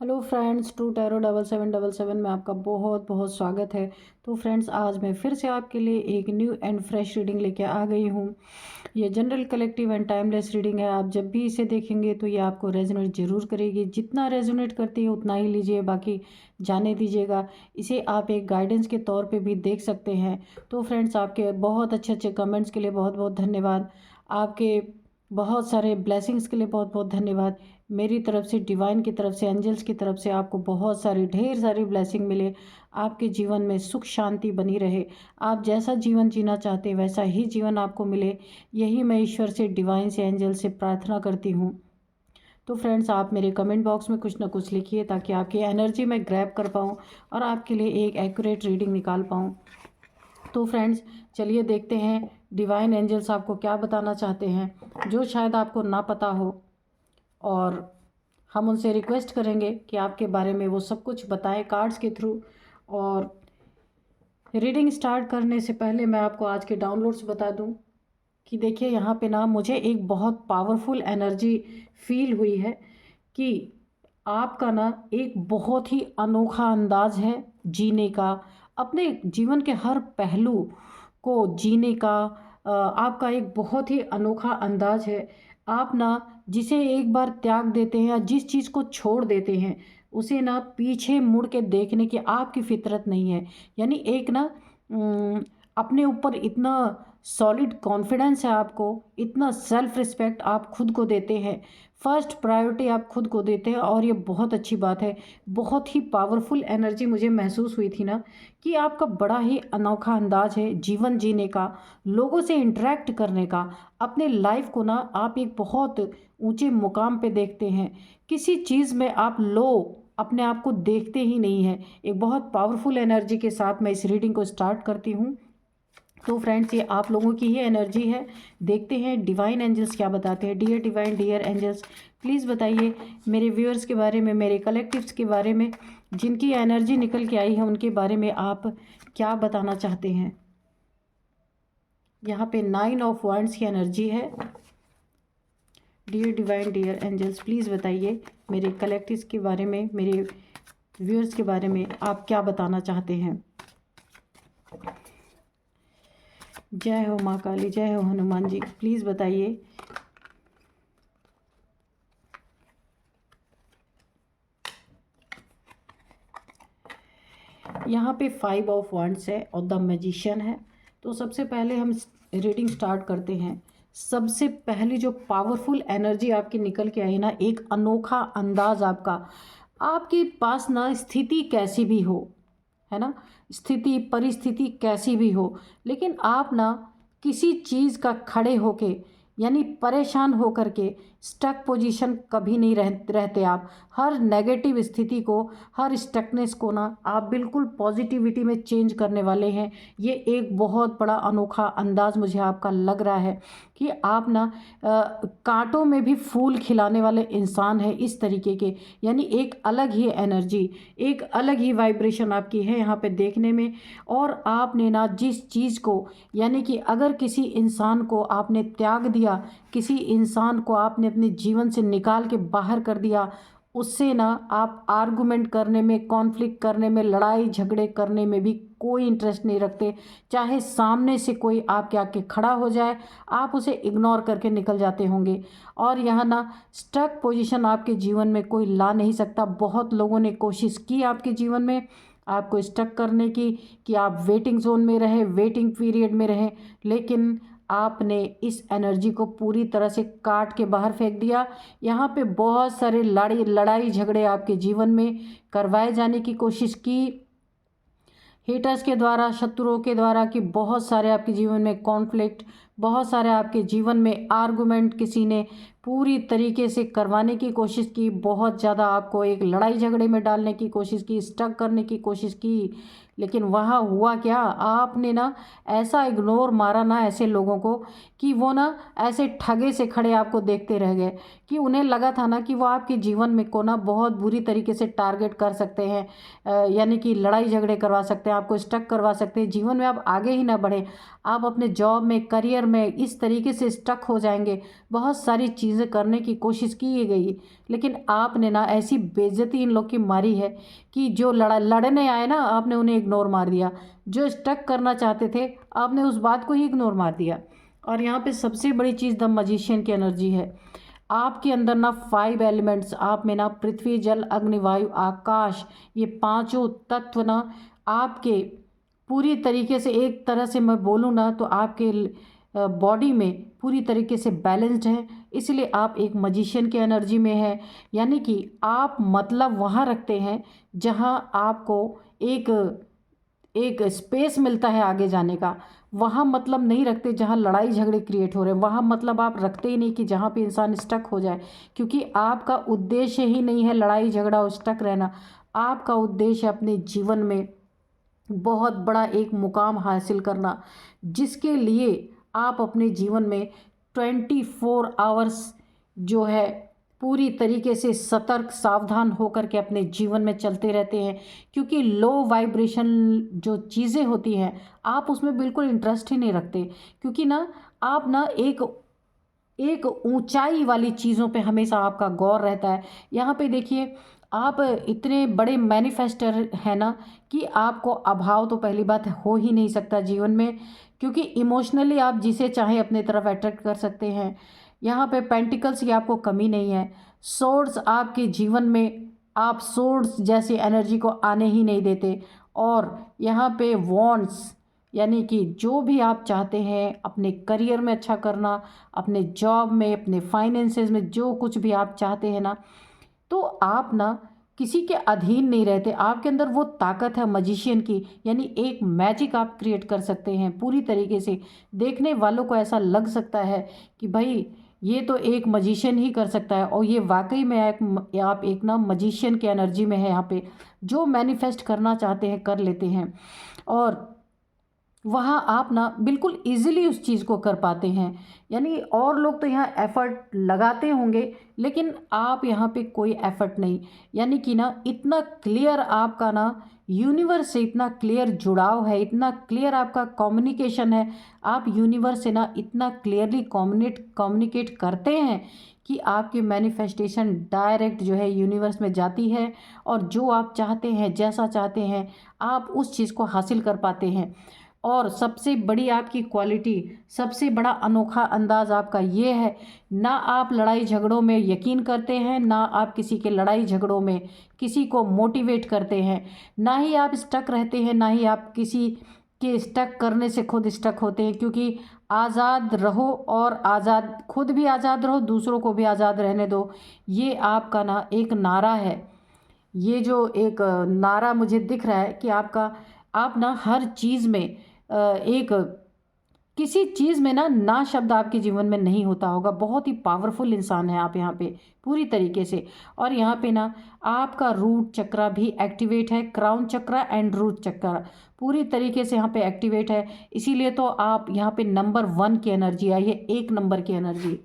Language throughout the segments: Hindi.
हेलो फ्रेंड्स, ट्रू टैरो 7777 में आपका बहुत बहुत स्वागत है। तो फ्रेंड्स, आज मैं फिर से आपके लिए एक न्यू एंड फ्रेश रीडिंग लेके आ गई हूँ। ये general collective and timeless reading है। आप जब भी इसे देखेंगे तो ये आपको रेजोनेट ज़रूर करेगी। जितना रेजोनेट करती है उतना ही लीजिए, बाकी जाने दीजिएगा। इसे आप एक गाइडेंस के तौर पे भी देख सकते हैं। तो फ्रेंड्स, आपके बहुत अच्छे अच्छे कमेंट्स के लिए बहुत बहुत धन्यवाद। आपके बहुत सारे ब्लेसिंग्स के लिए बहुत बहुत धन्यवाद। मेरी तरफ से, डिवाइन की तरफ से, एंजल्स की तरफ से आपको बहुत सारी ढेर सारी ब्लेसिंग मिले। आपके जीवन में सुख शांति बनी रहे। आप जैसा जीवन जीना चाहते हैं वैसा ही जीवन आपको मिले। यही मैं ईश्वर से, डिवाइन से, एंजल से प्रार्थना करती हूँ। तो फ्रेंड्स, आप मेरे कमेंट बॉक्स में कुछ ना कुछ लिखिए ताकि आपकी एनर्जी मैं ग्रैब कर पाऊँ और आपके लिए एक एक्यूरेट रीडिंग निकाल पाऊँ। तो फ्रेंड्स, चलिए देखते हैं डिवाइन एंजल्स आपको क्या बताना चाहते हैं, जो शायद आपको ना पता हो। और हम उनसे रिक्वेस्ट करेंगे कि आपके बारे में वो सब कुछ बताएं कार्ड्स के थ्रू। और रीडिंग स्टार्ट करने से पहले मैं आपको आज के डाउनलोड्स बता दूं कि देखिए, यहाँ पे ना मुझे एक बहुत पावरफुल एनर्जी फील हुई है कि आपका ना एक बहुत ही अनोखा अंदाज है जीने का। अपने जीवन के हर पहलू को जीने का आपका एक बहुत ही अनोखा अंदाज है। आप ना जिसे एक बार त्याग देते हैं या जिस चीज़ को छोड़ देते हैं उसे ना पीछे मुड़ के देखने की आपकी फितरत नहीं है। यानी एक ना अपने ऊपर इतना सॉलिड कॉन्फिडेंस है आपको, इतना सेल्फ रिस्पेक्ट आप खुद को देते हैं। फर्स्ट प्रायोरिटी आप खुद को देते हैं और ये बहुत अच्छी बात है। बहुत ही पावरफुल एनर्जी मुझे महसूस हुई थी ना कि आपका बड़ा ही अनोखा अंदाज है जीवन जीने का, लोगों से इंटरेक्ट करने का। अपने लाइफ को ना आप एक बहुत ऊंचे मुकाम पे देखते हैं। किसी चीज़ में आप लो अपने आप को देखते ही नहीं हैं। एक बहुत पावरफुल एनर्जी के साथ मैं इस रीडिंग को स्टार्ट करती हूँ। तो फ्रेंड्स, ये आप लोगों की ही एनर्जी है। देखते हैं डिवाइन एंजल्स क्या बताते हैं। Dear divine, dear angels, please बताइए मेरे व्यूअर्स के बारे में, मेरे कलेक्टिव्स के बारे में, जिनकी एनर्जी निकल के आई है उनके बारे में आप क्या बताना चाहते हैं। यहाँ पे 9 ऑफ वांड्स की एनर्जी है। Dear divine, dear angels, please बताइए मेरे कलेक्टिव्स के बारे में, मेरे व्यूअर्स के बारे में आप क्या बताना चाहते हैं। जय हो माँ काली, जय हो हनुमान जी, प्लीज़ बताइए। यहाँ पे 5 ऑफ वांड्स है और द मैजिशियन है। तो सबसे पहले हम रीडिंग स्टार्ट करते हैं। सबसे पहली जो पावरफुल एनर्जी आपकी निकल के आई ना, एक अनोखा अंदाज आपका। आपके पास ना स्थिति कैसी भी हो, है ना, स्थिति परिस्थिति कैसी भी हो, लेकिन आप ना किसी चीज़ का खड़े होके, यानी परेशान होकर के स्टक पोजीशन कभी नहीं रहते आप। हर नेगेटिव स्थिति को, हर स्टकनेस को ना आप बिल्कुल पॉजिटिविटी में चेंज करने वाले हैं। ये एक बहुत बड़ा अनोखा अंदाज मुझे आपका लग रहा है कि आप ना कांटों में भी फूल खिलाने वाले इंसान हैं इस तरीके के। यानी एक अलग ही एनर्जी, एक अलग ही वाइब्रेशन आपकी है यहाँ पे देखने में। और आपने ना जिस चीज़ को, यानी कि अगर किसी इंसान को आपने त्याग दिया, किसी इंसान को आपने अपने जीवन से निकाल के बाहर कर दिया, उससे ना आप आर्गुमेंट करने में, कॉन्फ्लिक्ट करने में, लड़ाई झगड़े करने में भी कोई इंटरेस्ट नहीं रखते। चाहे सामने से कोई आपके आके खड़ा हो जाए, आप उसे इग्नोर करके निकल जाते होंगे। और यहाँ ना स्टक पोजीशन आपके जीवन में कोई ला नहीं सकता। बहुत लोगों ने कोशिश की आपके जीवन में आपको स्टक करने की, कि आप वेटिंग जोन में रहें, वेटिंग पीरियड में रहें, लेकिन आपने इस एनर्जी को पूरी तरह से काट के बाहर फेंक दिया। यहाँ पे बहुत सारे लड़ाई झगड़े आपके जीवन में करवाए जाने की कोशिश की, हेटर्स के द्वारा, शत्रुओं के द्वारा, कि बहुत सारे आपके जीवन में कॉन्फ्लिक्ट, बहुत सारे आपके जीवन में आर्गुमेंट किसी ने पूरी तरीके से करवाने की कोशिश की। बहुत ज़्यादा आपको एक लड़ाई झगड़े में डालने की कोशिश की, स्टक करने की कोशिश की। लेकिन वहाँ हुआ क्या, आपने ना ऐसा इग्नोर मारा ना ऐसे लोगों को कि वो ना ऐसे ठगे से खड़े आपको देखते रह गए। कि उन्हें लगा था ना कि वो आपके जीवन में को ना बहुत बुरी तरीके से टारगेट कर सकते हैं, यानी कि लड़ाई झगड़े करवा सकते हैं, आपको स्टक करवा सकते हैं, जीवन में आप आगे ही ना बढ़े, आप अपने जॉब में, करियर करियर में इस तरीके से स्टक हो जाएंगे, बहुत सारी चीज़ें करने की कोशिश की गई, लेकिन आपने ना ऐसी बेइज्जती इन लोग की मारी है कि जो लड़ने आए ना, आपने उन्हें इग्नोर मार दिया। जो स्टक करना चाहते थे, आपने उस बात को ही इग्नोर मार दिया। और यहाँ पे सबसे बड़ी चीज़ द मजिशियन की एनर्जी है। आपके अंदर ना 5 एलिमेंट्स, आप में ना पृथ्वी, जल, अग्नि, वायु, आकाश, ये पांचों तत्व ना आपके पूरी तरीके से, एक तरह से मैं बोलूँ ना तो आपके बॉडी में पूरी तरीके से बैलेंस्ड है। इसलिए आप एक मजिशियन की एनर्जी में है। यानी कि आप मतलब वहाँ रखते हैं जहाँ आपको एक एक स्पेस मिलता है आगे जाने का। वहाँ मतलब नहीं रखते जहाँ लड़ाई झगड़े क्रिएट हो रहे हैं। वहाँ मतलब आप रखते ही नहीं कि जहाँ पे इंसान स्टक हो जाए, क्योंकि आपका उद्देश्य ही नहीं है लड़ाई झगड़ा और स्टक रहना। आपका उद्देश्य अपने जीवन में बहुत बड़ा एक मुकाम हासिल करना, जिसके लिए आप अपने जीवन में 24 आवर्स जो है पूरी तरीके से सतर्क सावधान होकर के अपने जीवन में चलते रहते हैं। क्योंकि लो वाइब्रेशन जो चीज़ें होती हैं, आप उसमें बिल्कुल इंटरेस्ट ही नहीं रखते, क्योंकि ना आप ना एक एक ऊंचाई वाली चीज़ों पे हमेशा आपका गौर रहता है। यहाँ पे देखिए, आप इतने बड़े मैनिफेस्टर हैं ना कि आपको अभाव तो पहली बात हो ही नहीं सकता जीवन में, क्योंकि इमोशनली आप जिसे चाहें अपने तरफ अट्रैक्ट कर सकते हैं। यहाँ पे पेंटिकल्स की आपको कमी नहीं है। सोर्स आपके जीवन में, आप सोर्स जैसी एनर्जी को आने ही नहीं देते। और यहाँ पे वॉन्ट्स, यानी कि जो भी आप चाहते हैं अपने करियर में अच्छा करना, अपने जॉब में, अपने फाइनेंसेस में, जो कुछ भी आप चाहते हैं ना, तो आप ना किसी के अधीन नहीं रहते। आपके अंदर वो ताकत है मजिशियन की, यानी एक मैजिक आप क्रिएट कर सकते हैं पूरी तरीके से। देखने वालों को ऐसा लग सकता है कि भाई ये तो एक मजिशियन ही कर सकता है, और ये वाकई में आप एक ना मजिशियन की एनर्जी में है। यहाँ पे जो मैनिफेस्ट करना चाहते हैं कर लेते हैं, और वहाँ आप ना बिल्कुल इजीली उस चीज़ को कर पाते हैं। यानी और लोग तो यहाँ एफर्ट लगाते होंगे, लेकिन आप यहाँ पे कोई एफर्ट नहीं। यानी कि ना इतना क्लियर आपका ना यूनिवर्स से इतना क्लियर जुड़ाव है, इतना क्लियर आपका कम्युनिकेशन है। आप यूनिवर्स से ना इतना क्लियरली कम्युनिकेट करते हैं कि आपकी मैनिफेस्टेशन डायरेक्ट जो है यूनिवर्स में जाती है, और जो आप चाहते हैं, जैसा चाहते हैं, आप उस चीज़ को हासिल कर पाते हैं। और सबसे बड़ी आपकी क्वालिटी, सबसे बड़ा अनोखा अंदाज आपका ये है, ना आप लड़ाई झगड़ों में यकीन करते हैं, ना आप किसी के लड़ाई झगड़ों में किसी को मोटिवेट करते हैं, ना ही आप स्टक रहते हैं, ना ही आप किसी के स्टक करने से खुद स्टक होते हैं। क्योंकि आज़ाद रहो, और आज़ाद खुद भी आज़ाद रहो, दूसरों को भी आज़ाद रहने दो, ये आपका ना एक नारा है। ये जो एक नारा मुझे दिख रहा है कि आपका, आप ना हर चीज़ में एक किसी चीज़ में ना शब्द आपके जीवन में नहीं होता होगा। बहुत ही पावरफुल इंसान है आप यहाँ पे पूरी तरीके से। और यहाँ पे ना आपका रूट चक्रा भी एक्टिवेट है, क्राउन चक्रा एंड रूट चक्रा पूरी तरीके से यहाँ पे एक्टिवेट है। इसीलिए तो आप यहाँ पे नंबर 1 की एनर्जी आई है, 1 नंबर की एनर्जी।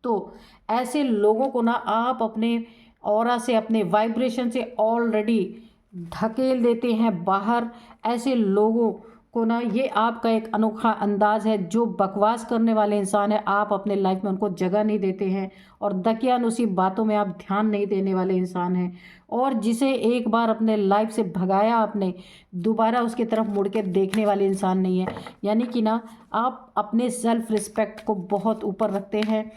तो ऐसे लोगों को ना आप अपने ऑरा से, अपने वाइब्रेशन से ऑलरेडी धकेल देते हैं बाहर। ऐसे लोगों को ना, ये आपका एक अनोखा अंदाज है। जो बकवास करने वाले इंसान है, आप अपने लाइफ में उनको जगह नहीं देते हैं, और दकियानुसी बातों में आप ध्यान नहीं देने वाले इंसान हैं। और जिसे एक बार अपने लाइफ से भगाया आपने, दोबारा उसकी तरफ मुड़ के देखने वाले इंसान नहीं है। यानी कि ना आप अपने सेल्फ रिस्पेक्ट को बहुत ऊपर रखते हैं।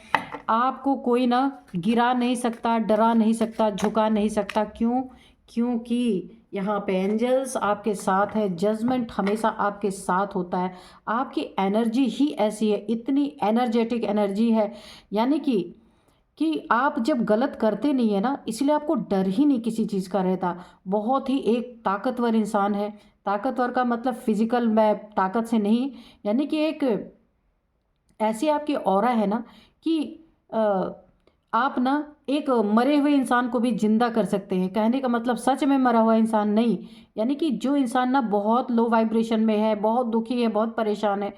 आपको कोई ना गिरा नहीं सकता, डरा नहीं सकता, झुका नहीं सकता। क्यों? क्योंकि यहाँ पे एंजल्स आपके साथ है, जजमेंट हमेशा आपके साथ होता है। आपकी एनर्जी ही ऐसी है, इतनी एनर्जेटिक एनर्जी है। यानी कि आप जब गलत करते नहीं है ना, इसलिए आपको डर ही नहीं किसी चीज़ का रहता। बहुत ही एक ताकतवर इंसान है। ताकतवर का मतलब फिजिकल में ताकत से नहीं, यानी कि एक ऐसी आपकी ऑरा है ना कि आप ना एक मरे हुए इंसान को भी जिंदा कर सकते हैं। कहने का मतलब सच में मरा हुआ इंसान नहीं, यानी कि जो इंसान ना बहुत लो वाइब्रेशन में है, बहुत दुखी है, बहुत परेशान है,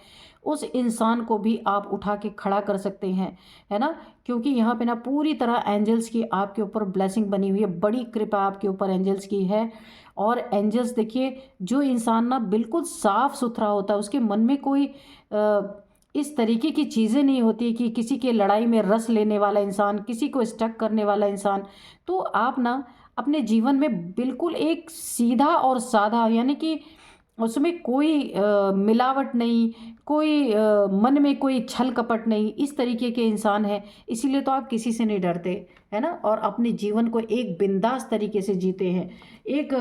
उस इंसान को भी आप उठा के खड़ा कर सकते हैं, है ना। क्योंकि यहाँ पे ना पूरी तरह एंजल्स की आपके ऊपर ब्लेसिंग बनी हुई है, बड़ी कृपा आपके ऊपर एंजल्स की है। और एंजल्स देखिए, जो इंसान ना बिल्कुल साफ सुथरा होता है, उसके मन में कोई इस तरीके की चीज़ें नहीं होती कि किसी के लड़ाई में रस लेने वाला इंसान, किसी को स्टक करने वाला इंसान। तो आप ना अपने जीवन में बिल्कुल एक सीधा और साधा, यानी कि उसमें कोई मिलावट नहीं, कोई मन में कोई छल कपट नहीं, इस तरीके के इंसान हैं। इसीलिए तो आप किसी से नहीं डरते, है ना? और अपने जीवन को एक बिंदास तरीके से जीते हैं। एक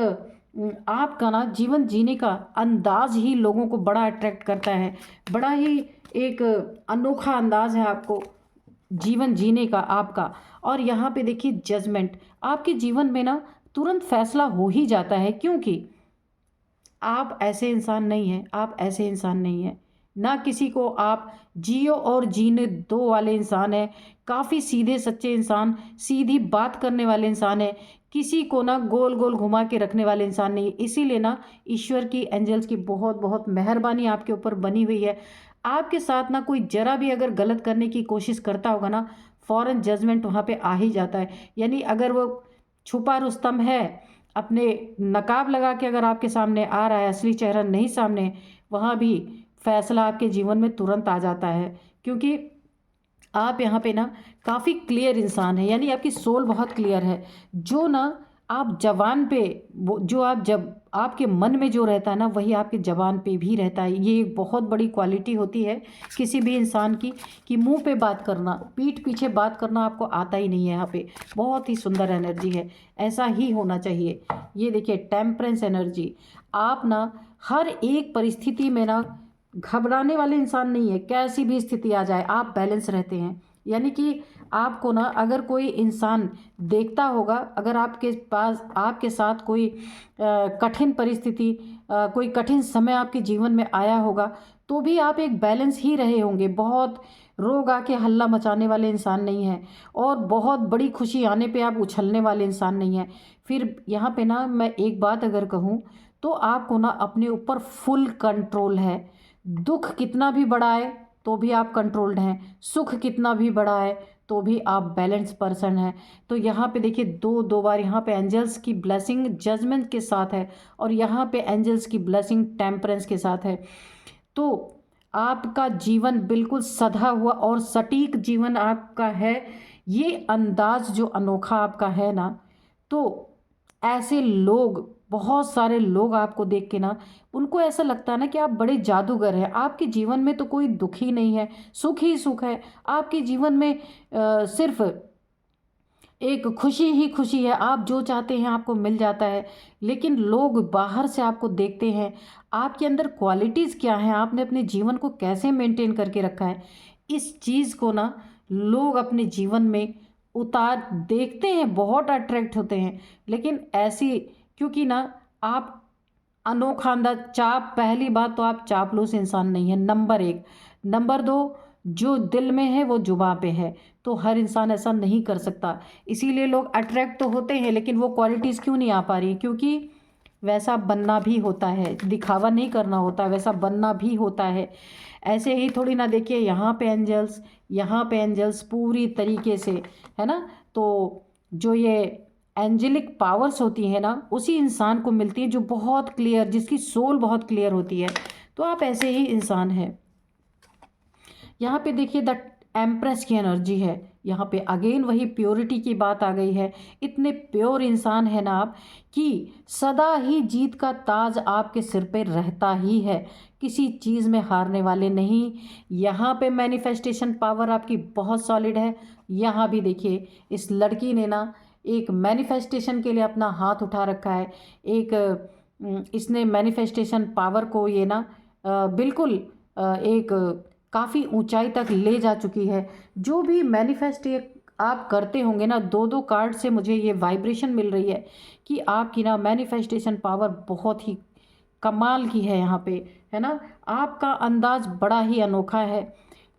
आपका ना जीवन जीने का अंदाज ही लोगों को बड़ा अट्रैक्ट करता है। बड़ा ही एक अनोखा अंदाज है आपको जीवन जीने का आपका। और यहाँ पे देखिए जजमेंट, आपके जीवन में ना तुरंत फैसला हो ही जाता है, क्योंकि आप ऐसे इंसान नहीं हैं, आप ऐसे इंसान नहीं हैं। ना किसी को आप जियो और जीने दो वाले इंसान हैं। काफ़ी सीधे सच्चे इंसान, सीधी बात करने वाले इंसान हैं। किसी को ना गोल गोल घुमा के रखने वाले इंसान नहीं। इसीलिए ना ईश्वर की, एंजल्स की बहुत बहुत मेहरबानी आपके ऊपर बनी हुई है। आपके साथ ना कोई जरा भी अगर गलत करने की कोशिश करता होगा ना, फ़ौरन जजमेंट वहाँ पे आ ही जाता है। यानी अगर वो छुपा रुस्तम है, अपने नकाब लगा के अगर आपके सामने आ रहा है, असली चेहरा नहीं सामने, वहाँ भी फैसला आपके जीवन में तुरंत आ जाता है। क्योंकि आप यहाँ पे ना काफ़ी क्लियर इंसान है, यानी आपकी सोल बहुत क्लियर है। जो ना आप जबान पे, वो जो आप जब आपके मन में जो रहता है ना, वही आपके जबान पे भी रहता है। ये एक बहुत बड़ी क्वालिटी होती है किसी भी इंसान की, कि मुंह पे बात करना, पीठ पीछे बात करना आपको आता ही नहीं है। यहाँ पे बहुत ही सुंदर एनर्जी है, ऐसा ही होना चाहिए। ये देखिए टेम्परेंस एनर्जी, आप ना हर एक परिस्थिति में ना घबराने वाले इंसान नहीं है। कैसी भी स्थिति आ जाए आप बैलेंस रहते हैं। यानी कि आपको ना अगर कोई इंसान देखता होगा, अगर आपके पास, आपके साथ कोई कठिन परिस्थिति, कोई कठिन समय आपके जीवन में आया होगा, तो भी आप एक बैलेंस ही रहे होंगे। बहुत रोग आके हल्ला मचाने वाले इंसान नहीं हैं, और बहुत बड़ी खुशी आने पे आप उछलने वाले इंसान नहीं हैं। फिर यहाँ पे ना मैं एक बात अगर कहूँ, तो आपको ना अपने ऊपर फुल कंट्रोल है। दुख कितना भी बड़ा है तो भी आप कंट्रोल्ड हैं, सुख कितना भी बड़ा है तो भी आप बैलेंस पर्सन हैं। तो यहाँ पे देखिए दो बार यहाँ पे एंजल्स की ब्लेसिंग जजमेंट के साथ है, और यहाँ पे एंजल्स की ब्लेसिंग टेम्परेंस के साथ है। तो आपका जीवन बिल्कुल सधा हुआ और सटीक जीवन आपका है। ये अंदाज जो अनोखा आपका है ना, तो ऐसे लोग, बहुत सारे लोग आपको देख के ना, उनको ऐसा लगता है ना कि आप बड़े जादूगर हैं। आपके जीवन में तो कोई दुख ही नहीं है, सुख ही सुख है। आपके जीवन में सिर्फ एक खुशी ही खुशी है। आप जो चाहते हैं आपको मिल जाता है। लेकिन लोग बाहर से आपको देखते हैं, आपके अंदर क्वालिटीज़ क्या हैं, आपने अपने जीवन को कैसे मेंटेन करके रखा है, इस चीज़ को ना लोग अपने जीवन में उतार देखते हैं, बहुत अट्रैक्ट होते हैं। लेकिन ऐसी, क्योंकि ना आप अनोखा अंदाज, चाप, पहली बात तो आप चापलूस इंसान नहीं है, नंबर एक। नंबर दो, जो दिल में है वो जुबां पे है। तो हर इंसान ऐसा नहीं कर सकता। इसीलिए लोग अट्रैक्ट तो होते हैं, लेकिन वो क्वालिटीज़ क्यों नहीं आ पा रही? क्योंकि वैसा बनना भी होता है, दिखावा नहीं करना होता, वैसा बनना भी होता है। ऐसे ही थोड़ी ना, देखिए यहाँ पे एंजल्स, यहाँ पे एंजल्स पूरी तरीके से, है ना? तो जो ये एंजेलिक पावर्स होती हैं ना, उसी इंसान को मिलती है जो बहुत क्लियर, जिसकी सोल बहुत क्लियर होती है। तो आप ऐसे ही इंसान हैं। यहाँ पे देखिए द एम्प्रेस की एनर्जी है। यहाँ पे अगेन वही प्योरिटी की बात आ गई है। इतने प्योर इंसान है ना आप, कि सदा ही जीत का ताज आपके सिर पे रहता ही है। किसी चीज़ में हारने वाले नहीं। यहाँ पे मैनिफेस्टेशन पावर आपकी बहुत सॉलिड है। यहाँ भी देखिए इस लड़की ने ना एक मैनिफेस्टेशन के लिए अपना हाथ उठा रखा है। एक इसने मैनिफेस्टेशन पावर को ये ना बिल्कुल एक काफ़ी ऊंचाई तक ले जा चुकी है। जो भी मैनिफेस्ट आप करते होंगे ना, दो दो कार्ड से मुझे ये वाइब्रेशन मिल रही है कि आपकी ना मैनिफेस्टेशन पावर बहुत ही कमाल की है। यहाँ पे, है ना, आपका अंदाज बड़ा ही अनोखा है।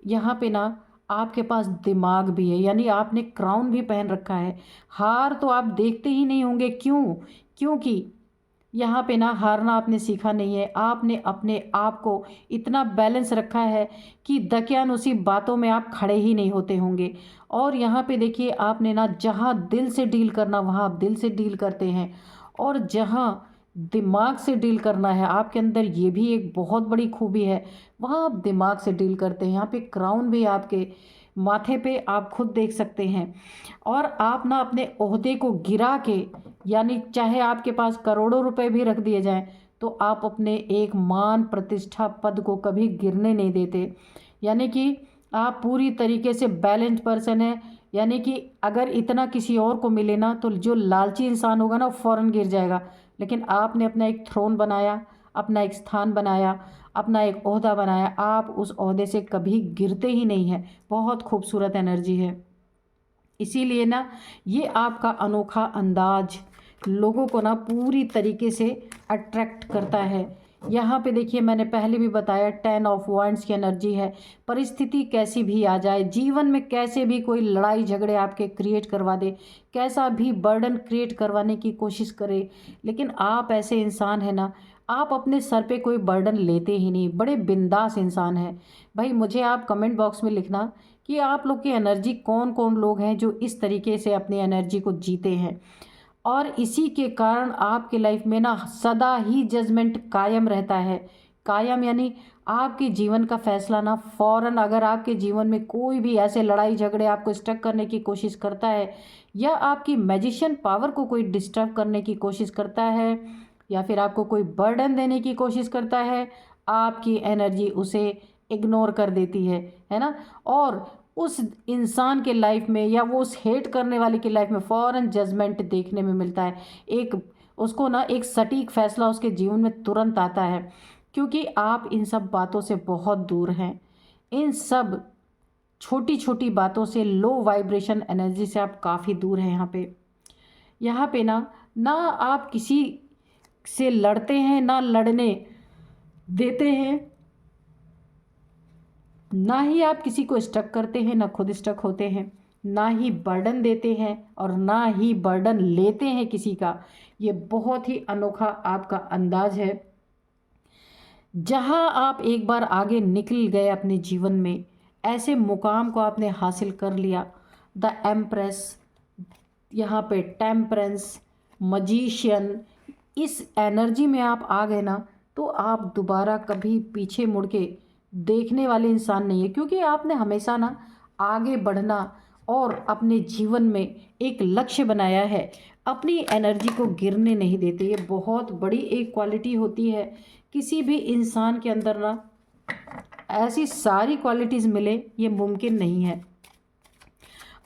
यहाँ पे ना आपके पास दिमाग भी है, यानी आपने क्राउन भी पहन रखा है। हार तो आप देखते ही नहीं होंगे। क्यों? क्योंकि यहाँ पे ना हारना आपने सीखा नहीं है। आपने अपने आप को इतना बैलेंस रखा है कि दकियानुसी बातों में आप खड़े ही नहीं होते होंगे। और यहाँ पे देखिए आपने ना जहाँ दिल से डील करना वहाँ आप दिल से डील करते हैं, और जहाँ दिमाग से डील करना है, आपके अंदर ये भी एक बहुत बड़ी खूबी है, वहाँ आप दिमाग से डील करते हैं। यहाँ पे क्राउन भी आपके माथे पे आप खुद देख सकते हैं। और आप ना अपने ओहदे को गिरा के, यानी चाहे आपके पास करोड़ों रुपए भी रख दिए जाएं, तो आप अपने एक मान प्रतिष्ठा पद को कभी गिरने नहीं देते। यानी कि आप पूरी तरीके से बैलेंस्ड पर्सन है। यानी कि अगर इतना किसी और को मिले ना, तो जो लालची इंसान होगा ना वो फ़ौरन गिर जाएगा। लेकिन आपने अपना एक थ्रोन बनाया, अपना एक स्थान बनाया, अपना एक ओहदा बनाया, आप उस ओहदे से कभी गिरते ही नहीं हैं। बहुत खूबसूरत एनर्जी है। इसीलिए ना ये आपका अनोखा अंदाज लोगों को ना पूरी तरीके से अट्रैक्ट करता है। यहाँ पे देखिए, मैंने पहले भी बताया 10 ऑफ वांड्स की एनर्जी है। परिस्थिति कैसी भी आ जाए, जीवन में कैसे भी कोई लड़ाई झगड़े आपके क्रिएट करवा दे, कैसा भी बर्डन क्रिएट करवाने की कोशिश करे, लेकिन आप ऐसे इंसान हैं ना, आप अपने सर पे कोई बर्डन लेते ही नहीं, बड़े बिंदास इंसान हैं। भाई मुझे आप कमेंट बॉक्स में लिखना कि आप लोग की एनर्जी, कौन कौन लोग हैं जो इस तरीके से अपनी एनर्जी को जीते हैं। और इसी के कारण आपके लाइफ में ना सदा ही जजमेंट कायम रहता है। कायम यानी आपके जीवन का फैसला ना फौरन, अगर आपके जीवन में कोई भी ऐसे लड़ाई झगड़े आपको स्टक करने की कोशिश करता है, या आपकी मैजिशियन पावर को कोई डिस्टर्ब करने की कोशिश करता है, या फिर आपको कोई बर्डन देने की कोशिश करता है, आपकी एनर्जी उसे इग्नोर कर देती है ना। और उस इंसान के लाइफ में, या वो उस हेट करने वाले की लाइफ में फ़ौरन जजमेंट देखने में मिलता है। एक उसको ना एक सटीक फैसला उसके जीवन में तुरंत आता है, क्योंकि आप इन सब बातों से बहुत दूर हैं। इन सब छोटी छोटी बातों से, लो वाइब्रेशन एनर्जी से आप काफ़ी दूर हैं। यहाँ पे ना ना आप किसी से लड़ते हैं, ना लड़ने देते हैं, ना ही आप किसी को स्टक करते हैं, ना खुद स्टक होते हैं, ना ही बर्डन देते हैं और ना ही बर्डन लेते हैं किसी का। ये बहुत ही अनोखा आपका अंदाज है। जहाँ आप एक बार आगे निकल गए अपने जीवन में, ऐसे मुकाम को आपने हासिल कर लिया, द एम्प्रेस, यहाँ पे टेम्परेंस, मजीशियन, इस एनर्जी में आप आ गए ना, तो आप दोबारा कभी पीछे मुड़ के देखने वाले इंसान नहीं है। क्योंकि आपने हमेशा ना आगे बढ़ना और अपने जीवन में एक लक्ष्य बनाया है, अपनी एनर्जी को गिरने नहीं देते। ये बहुत बड़ी एक क्वालिटी होती है। किसी भी इंसान के अंदर ना ऐसी सारी क्वालिटीज़ मिले, ये मुमकिन नहीं है।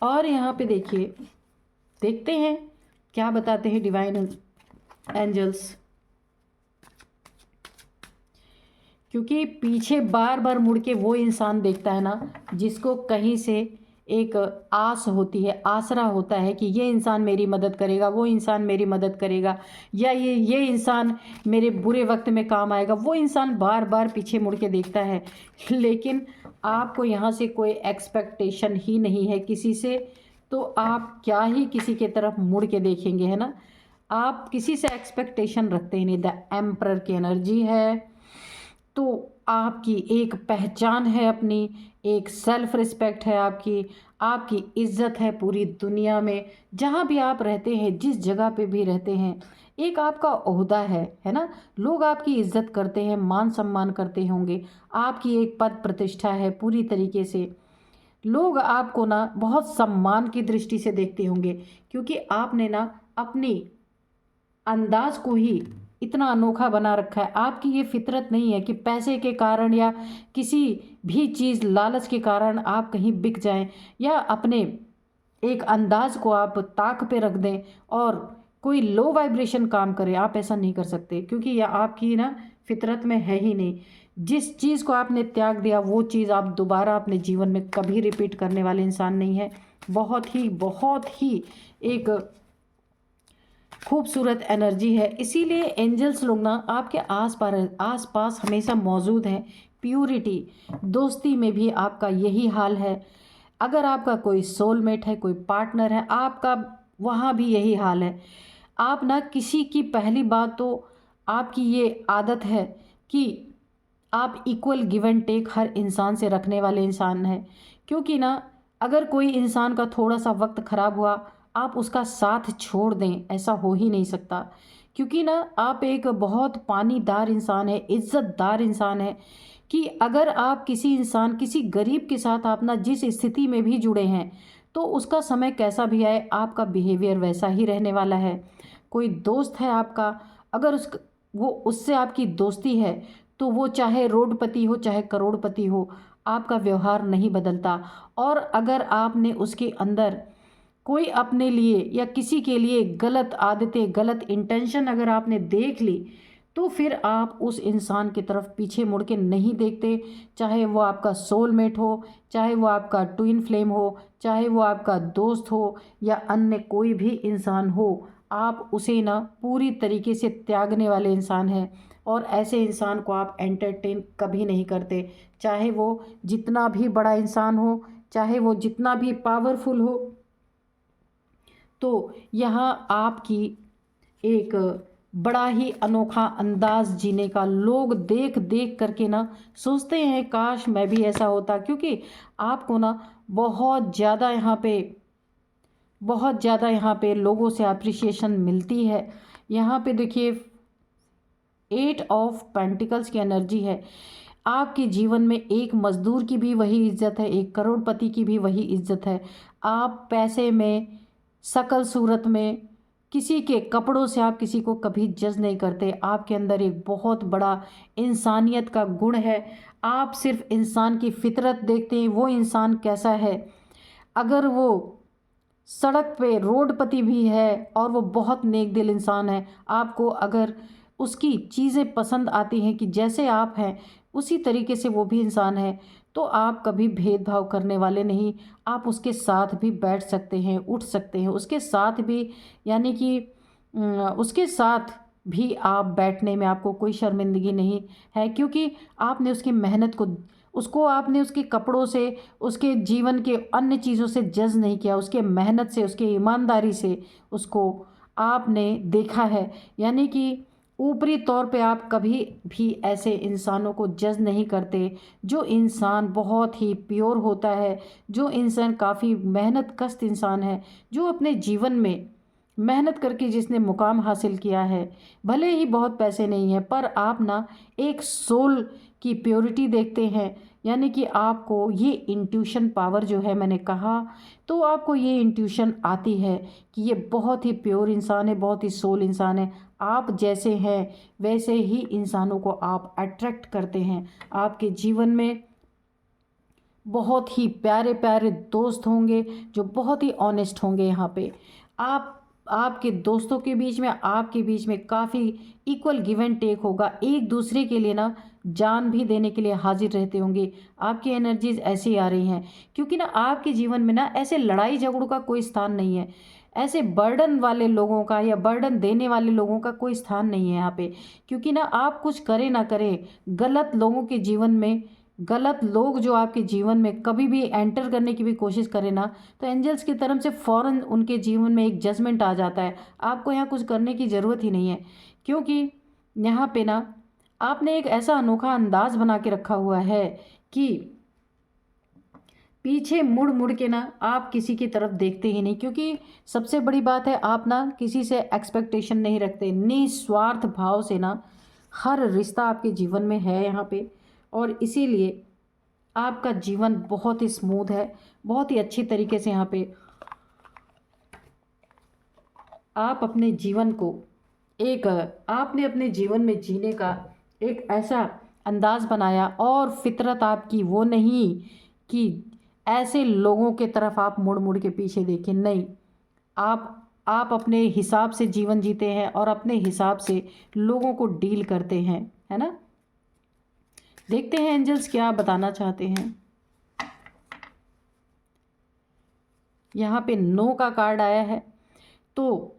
और यहाँ पे देखिए, देखते हैं क्या बताते हैं डिवाइन एंजल्स। क्योंकि पीछे बार बार मुड़ के वो इंसान देखता है ना, जिसको कहीं से एक आस होती है, आसरा होता है कि ये इंसान मेरी मदद करेगा, वो इंसान मेरी मदद करेगा, या ये इंसान मेरे बुरे वक्त में काम आएगा। वो इंसान बार बार पीछे मुड़ के देखता है, लेकिन आपको यहाँ से कोई एक्सपेक्टेशन ही नहीं है किसी से, तो आप क्या ही किसी के तरफ मुड़ के देखेंगे, है ना। आप किसी से एक्सपेक्टेशन रखते ही नहीं। द एम्परर की एनर्जी है, तो आपकी एक पहचान है, अपनी एक सेल्फ रिस्पेक्ट है, आपकी आपकी इज्जत है पूरी दुनिया में। जहाँ भी आप रहते हैं, जिस जगह पे भी रहते हैं, एक आपका ओहदा है ना। लोग आपकी इज्जत करते हैं, मान सम्मान करते होंगे, आपकी एक पद प्रतिष्ठा है पूरी तरीके से। लोग आपको ना बहुत सम्मान की दृष्टि से देखते होंगे, क्योंकि आपने ना अपनी अंदाज को ही इतना अनोखा बना रखा है। आपकी ये फितरत नहीं है कि पैसे के कारण या किसी भी चीज़ लालच के कारण आप कहीं बिक जाएं, या अपने एक अंदाज को आप ताक पे रख दें और कोई लो वाइब्रेशन काम करे। आप ऐसा नहीं कर सकते, क्योंकि यह आपकी ना फितरत में है ही नहीं। जिस चीज़ को आपने त्याग दिया, वो चीज़ आप दोबारा अपने जीवन में कभी रिपीट करने वाले इंसान नहीं है। बहुत ही एक खूबसूरत एनर्जी है। इसीलिए एंजल्स लोग ना आपके आस पास हमेशा मौजूद हैं। प्यूरिटी, दोस्ती में भी आपका यही हाल है। अगर आपका कोई सोलमेट है, कोई पार्टनर है, आपका वहाँ भी यही हाल है। आप ना किसी की, पहली बात तो आपकी ये आदत है कि आप इक्वल गिव एंड टेक हर इंसान से रखने वाले इंसान हैं। क्योंकि ना अगर कोई इंसान का थोड़ा सा वक्त ख़राब हुआ, आप उसका साथ छोड़ दें, ऐसा हो ही नहीं सकता। क्योंकि ना आप एक बहुत पानीदार इंसान है, इज़्ज़तदार इंसान है, कि अगर आप किसी इंसान, किसी गरीब के साथ आप ना जिस स्थिति में भी जुड़े हैं, तो उसका समय कैसा भी आए, आपका बिहेवियर वैसा ही रहने वाला है। कोई दोस्त है आपका, अगर वो उससे आपकी दोस्ती है, तो वो चाहे रोडपति हो, चाहे करोड़पति हो, आपका व्यवहार नहीं बदलता। और अगर आपने उसके अंदर कोई अपने लिए या किसी के लिए गलत आदतें, गलत इंटेंशन अगर आपने देख ली, तो फिर आप उस इंसान की तरफ पीछे मुड़ के नहीं देखते। चाहे वो आपका सोलमेट हो, चाहे वो आपका ट्विन फ्लेम हो, चाहे वो आपका दोस्त हो या अन्य कोई भी इंसान हो, आप उसे ना पूरी तरीके से त्यागने वाले इंसान हैं। और ऐसे इंसान को आप एंटरटेन कभी नहीं करते, चाहे वो जितना भी बड़ा इंसान हो, चाहे वो जितना भी पावरफुल हो। तो यहाँ आपकी एक बड़ा ही अनोखा अंदाज जीने का लोग देख देख करके ना सोचते हैं, काश मैं भी ऐसा होता। क्योंकि आपको ना बहुत ज़्यादा यहाँ पे लोगों से अप्रिसिएशन मिलती है। यहाँ पे देखिए 8 ऑफ पेंटिकल्स की एनर्जी है। आपके जीवन में एक मज़दूर की भी वही इज़्ज़त है, एक करोड़पति की भी वही इज़्ज़त है। आप पैसे में, शकल सूरत में, किसी के कपड़ों से आप किसी को कभी जज नहीं करते। आपके अंदर एक बहुत बड़ा इंसानियत का गुण है। आप सिर्फ इंसान की फितरत देखते हैं, वो इंसान कैसा है। अगर वो सड़क पे रोडपति भी है और वो बहुत नेक दिल इंसान है, आपको अगर उसकी चीज़ें पसंद आती हैं कि जैसे आप हैं उसी तरीके से वो भी इंसान है, तो आप कभी भेदभाव करने वाले नहीं। आप उसके साथ भी बैठ सकते हैं, उठ सकते हैं उसके साथ भी, यानी कि उसके साथ भी आप बैठने में आपको कोई शर्मिंदगी नहीं है। क्योंकि आपने उसकी मेहनत को, उसको आपने उसके कपड़ों से, उसके जीवन के अन्य चीज़ों से जज नहीं किया, उसके मेहनत से, उसके ईमानदारी से उसको आपने देखा है। यानी कि ऊपरी तौर पे आप कभी भी ऐसे इंसानों को जज नहीं करते। जो इंसान बहुत ही प्योर होता है, जो इंसान काफ़ी मेहनत कश इंसान है, जो अपने जीवन में मेहनत करके जिसने मुकाम हासिल किया है, भले ही बहुत पैसे नहीं हैं, पर आप ना एक सोल की प्योरिटी देखते हैं। यानी कि आपको ये इंट्यूशन पावर जो है, मैंने कहा, तो आपको ये इंट्यूशन आती है कि ये बहुत ही प्योर इंसान है, बहुत ही सोल इंसान है। आप जैसे हैं वैसे ही इंसानों को आप अट्रैक्ट करते हैं। आपके जीवन में बहुत ही प्यारे प्यारे दोस्त होंगे जो बहुत ही ऑनेस्ट होंगे। यहाँ पे आपके दोस्तों के बीच में, आपके बीच में काफ़ी इक्वल गिव एंड टेक होगा। एक दूसरे के लिए ना जान भी देने के लिए हाजिर रहते होंगे। आपकी एनर्जीज ऐसी आ रही हैं क्योंकि ना आपके जीवन में ना ऐसे लड़ाई झगड़ों का कोई स्थान नहीं है। ऐसे बर्डन वाले लोगों का या बर्डन देने वाले लोगों का कोई स्थान नहीं है यहाँ पे। क्योंकि ना आप कुछ करें ना करें, गलत लोगों के जीवन में, गलत लोग जो आपके जीवन में कभी भी एंटर करने की भी कोशिश करें ना, तो एंजल्स की तरफ से फ़ौरन उनके जीवन में एक जजमेंट आ जाता है। आपको यहाँ कुछ करने की ज़रूरत ही नहीं है। क्योंकि यहाँ पे ना आपने एक ऐसा अनोखा अंदाज बना के रखा हुआ है कि पीछे मुड़ मुड़ के ना आप किसी की तरफ देखते ही नहीं। क्योंकि सबसे बड़ी बात है, आप ना किसी से एक्सपेक्टेशन नहीं रखते। निस्वार्थ भाव से ना हर रिश्ता आपके जीवन में है यहाँ पे। और इसीलिए आपका जीवन बहुत ही स्मूथ है, बहुत ही अच्छी तरीके से यहाँ पे आप अपने जीवन को एक, आपने अपने जीवन में जीने का एक ऐसा अंदाज बनाया। और फितरत आपकी वो नहीं कि ऐसे लोगों के तरफ आप मुड़ मुड़ के पीछे देखें, नहीं। आप अपने हिसाब से जीवन जीते हैं और अपने हिसाब से लोगों को डील करते हैं, है ना। देखते हैं एंजल्स क्या बताना चाहते हैं। यहाँ पे नो का कार्ड आया है। तो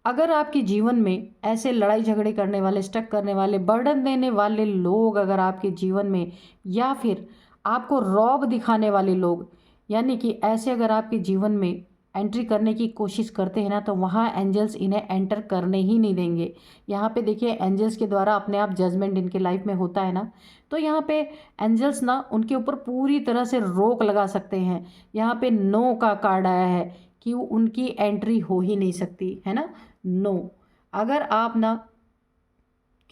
अगर आपके जीवन में ऐसे लड़ाई झगड़े करने वाले, स्टक करने वाले, बर्डन देने वाले लोग अगर आपके जीवन में, या फिर आपको रौब दिखाने वाले लोग, यानी कि ऐसे अगर आपके जीवन में एंट्री करने की कोशिश करते हैं ना, तो वहाँ एंजल्स इन्हें एंटर करने ही नहीं देंगे। यहाँ पे देखिए एंजल्स के द्वारा अपने आप जजमेंट इनके लाइफ में होता है ना, तो यहाँ पे एंजल्स ना उनके ऊपर पूरी तरह से रोक लगा सकते हैं। यहाँ पे नो का कार्ड आया है कि उनकी एंट्री हो ही नहीं सकती, है ना, नो। अगर आप ना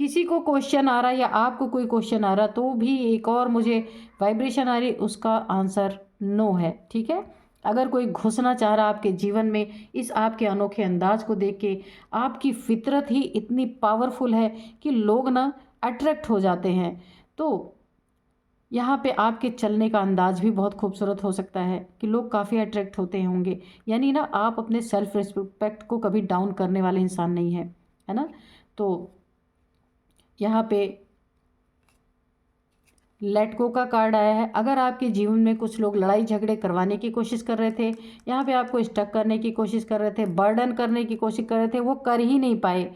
किसी को क्वेश्चन आ रहा है या आपको कोई क्वेश्चन आ रहा तो भी एक और मुझे वाइब्रेशन आ रही, उसका आंसर नो है, ठीक है। अगर कोई घुसना चाह रहा आपके जीवन में, इस आपके अनोखे अंदाज को देख के, आपकी फितरत ही इतनी पावरफुल है कि लोग ना अट्रैक्ट हो जाते हैं। तो यहाँ पे आपके चलने का अंदाज भी बहुत खूबसूरत हो सकता है कि लोग काफ़ी अट्रैक्ट होते होंगे। यानी ना आप अपने सेल्फ रिस्पेक्ट को कभी डाउन करने वाले इंसान नहीं हैं, है ना। तो यहाँ पे लेट गो का कार्ड आया है। अगर आपके जीवन में कुछ लोग लड़ाई झगड़े करवाने की कोशिश कर रहे थे, यहाँ पे आपको स्टक करने की कोशिश कर रहे थे, बर्डन करने की कोशिश कर रहे थे, वो कर ही नहीं पाए।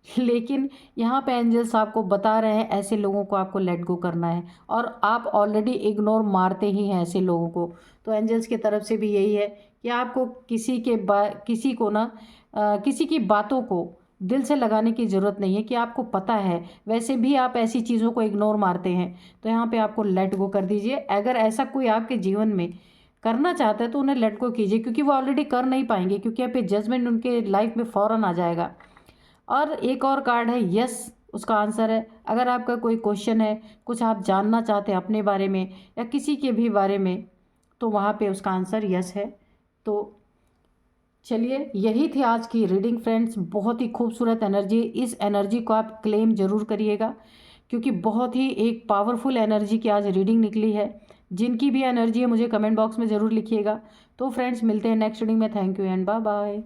लेकिन यहाँ पे एंजल्स आपको बता रहे हैं ऐसे लोगों को आपको लेट गो करना है, और आप ऑलरेडी इग्नोर मारते ही हैं ऐसे लोगों को। तो एंजल्स की तरफ से भी यही है कि आपको किसी को ना किसी की बातों को दिल से लगाने की ज़रूरत नहीं है, कि आपको पता है वैसे भी आप ऐसी चीज़ों को इग्नोर मारते हैं। तो यहाँ पे आपको लेट गो कर दीजिए। अगर ऐसा कोई आपके जीवन में करना चाहता है तो उन्हें लेट गो कीजिए, क्योंकि वो ऑलरेडी कर नहीं पाएंगे, क्योंकि यहाँ पे जजमेंट उनके लाइफ में फ़ौरन आ जाएगा। और एक और कार्ड है यस, उसका आंसर है। अगर आपका कोई क्वेश्चन है, कुछ आप जानना चाहते हैं अपने बारे में या किसी के भी बारे में, तो वहाँ पे उसका आंसर यस है। तो चलिए, यही थी आज की रीडिंग फ्रेंड्स। बहुत ही खूबसूरत एनर्जी, इस एनर्जी को आप क्लेम ज़रूर करिएगा, क्योंकि बहुत ही एक पावरफुल एनर्जी की आज रीडिंग निकली है। जिनकी भी एनर्जी है मुझे कमेंट बॉक्स में ज़रूर लिखिएगा। तो फ्रेंड्स, मिलते हैं नेक्स्ट रीडिंग में। Thank you and bye bye.